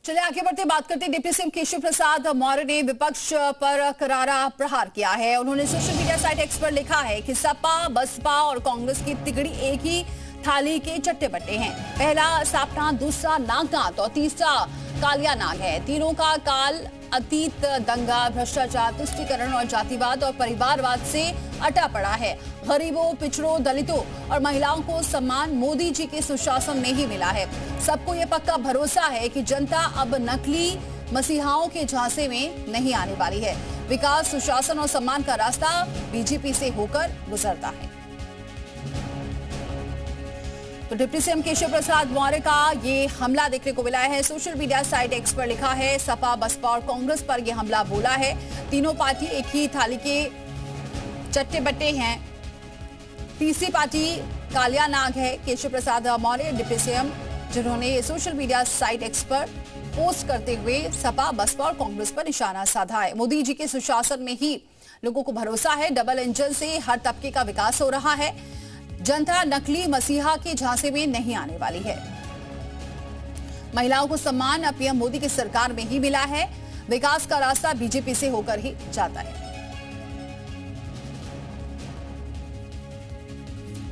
चलिए आगे बढ़ते बात करते हैं। डिप्टी सीएम केशव प्रसाद मौर्य ने विपक्ष पर करारा प्रहार किया है। उन्होंने सोशल मीडिया साइट एक्स पर लिखा है कि सपा, बसपा और कांग्रेस की तिगड़ी एक ही थाली के चट्टे बट्टे हैं। पहला सापना, दूसरा नागनाथ और तीसरा कालिया नाग है। तीनों का काल अतीत दंगा, भ्रष्टाचार, तुष्टीकरण और जातिवाद और परिवारवाद से अटा पड़ा है। गरीबों, पिछड़ों, दलितों और महिलाओं को सम्मान मोदी जी के सुशासन में ही मिला है। सबको ये पक्का भरोसा है कि जनता अब नकली मसीहाओं के झांसे में नहीं आने वाली है। विकास, सुशासन और सम्मान का रास्ता बीजेपी से होकर गुजरता है। तो डिप्टी सीएम केशव प्रसाद मौर्य का ये हमला देखने को मिला है। सोशल मीडिया साइट एक्स पर लिखा है, सपा, बसपा और कांग्रेस पर यह हमला बोला है। तीनों पार्टी एक ही थाली के चट्टे बट्टे हैं। तीसरी पार्टी कालिया नाग है। केशव प्रसाद मौर्य डिप्टी सीएम, जिन्होंने सोशल मीडिया साइट एक्स पर पोस्ट करते हुए सपा, बसपा और कांग्रेस पर निशाना साधा है। मोदी जी के सुशासन में ही लोगों को भरोसा है। डबल इंजन से हर तबके का विकास हो रहा है। जनता नकली मसीहा के झांसे में नहीं आने वाली है। महिलाओं को सम्मान पीएम मोदी की सरकार में ही मिला है। विकास का रास्ता बीजेपी से होकर ही जाता है।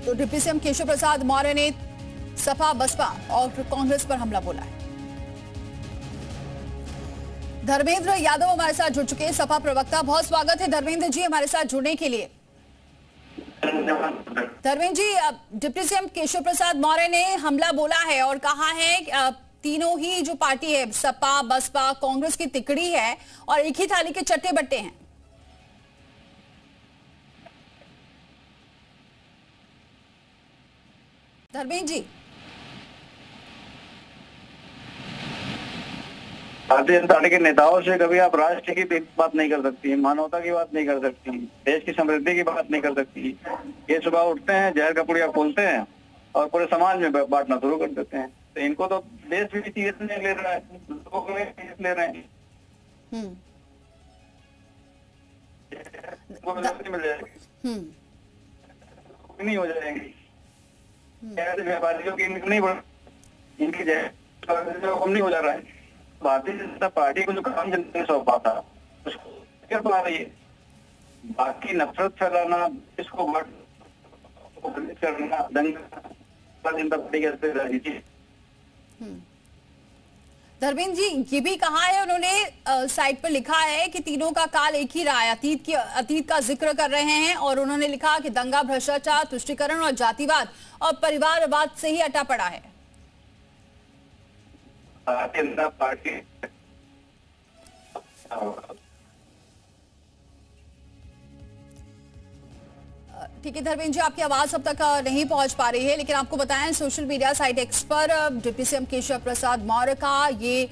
तो डिप्टी सीएम केशव प्रसाद मौर्य ने सपा, बसपा और कांग्रेस पर हमला बोला है। धर्मेंद्र यादव हमारे साथ जुड़ चुके हैं, सपा प्रवक्ता। बहुत स्वागत है धर्मेंद्र जी हमारे साथ जुड़ने के लिए। धर्मेंद्र जी, डिप्टी सीएम केशव प्रसाद मौर्य ने हमला बोला है और कहा है तीनों ही जो पार्टी है, सपा, बसपा, कांग्रेस की तिकड़ी है और एक ही थाली के चट्टे बट्टे हैं। धर्मेंद्र जी, भारतीय जनता पार्टी के नेताओं से कभी आप राष्ट्र की बात नहीं कर सकती, मानवता की बात नहीं कर सकती, देश की समृद्धि की बात नहीं कर सकती। ये सुबह उठते हैं, जहर का पुड़िया खोलते हैं और पूरे समाज में बांटना शुरू कर देते हैं। तो इनको तो देश भी सीरियस नहीं ले रहा है, लोगों को सीरियस ले रहे हैं। मिल जाएगी, नहीं हो जाएंगी। व्यापारियों की इनकम नहीं बढ़, इनकी कम नहीं हो जा रहा है। भारतीय जनता पार्टी को जो काम जनता ने सौंपा था उसको कर पा रही है। बाकी नफरत फैलाना, इसको करना, दंगा जनता पार्टी की राजनीति। धर्मेंद्र जी, ये भी कहा है उन्होंने, साइट पर लिखा है कि तीनों का काल एक ही रहा है। अतीत का जिक्र कर रहे हैं और उन्होंने लिखा कि दंगा, भ्रष्टाचार, तुष्टीकरण और जातिवाद और परिवारवाद से ही अटा पड़ा है। भारतीय जनता पार्टी ठीक है धर्मेंद्र जी, आपकी आवाज अब तक नहीं पहुंच पा रही है, लेकिन आपको बताएं सोशल मीडिया साइट एक्स पर डिप्टी सीएम केशव प्रसाद मौर्य का ये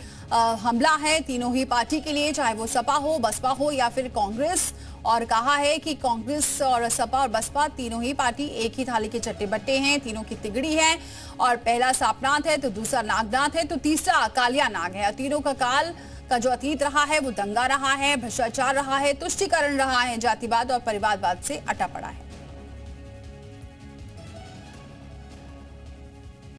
हमला है तीनों ही पार्टी के लिए, चाहे वो सपा हो, बसपा हो या फिर कांग्रेस। और कहा है कि कांग्रेस और सपा और बसपा तीनों ही पार्टी एक ही थाली के चट्टे बट्टे हैं। तीनों की तिगड़ी है और पहला सापनाथ है तो दूसरा नागनाथ है तो तीसरा कालिया नाग है। तीनों का काल का जो अतीत रहा है वो दंगा रहा है, भ्रष्टाचार रहा है, तुष्टीकरण रहा है, जातिवाद और परिवारवाद से अटा पड़ा है।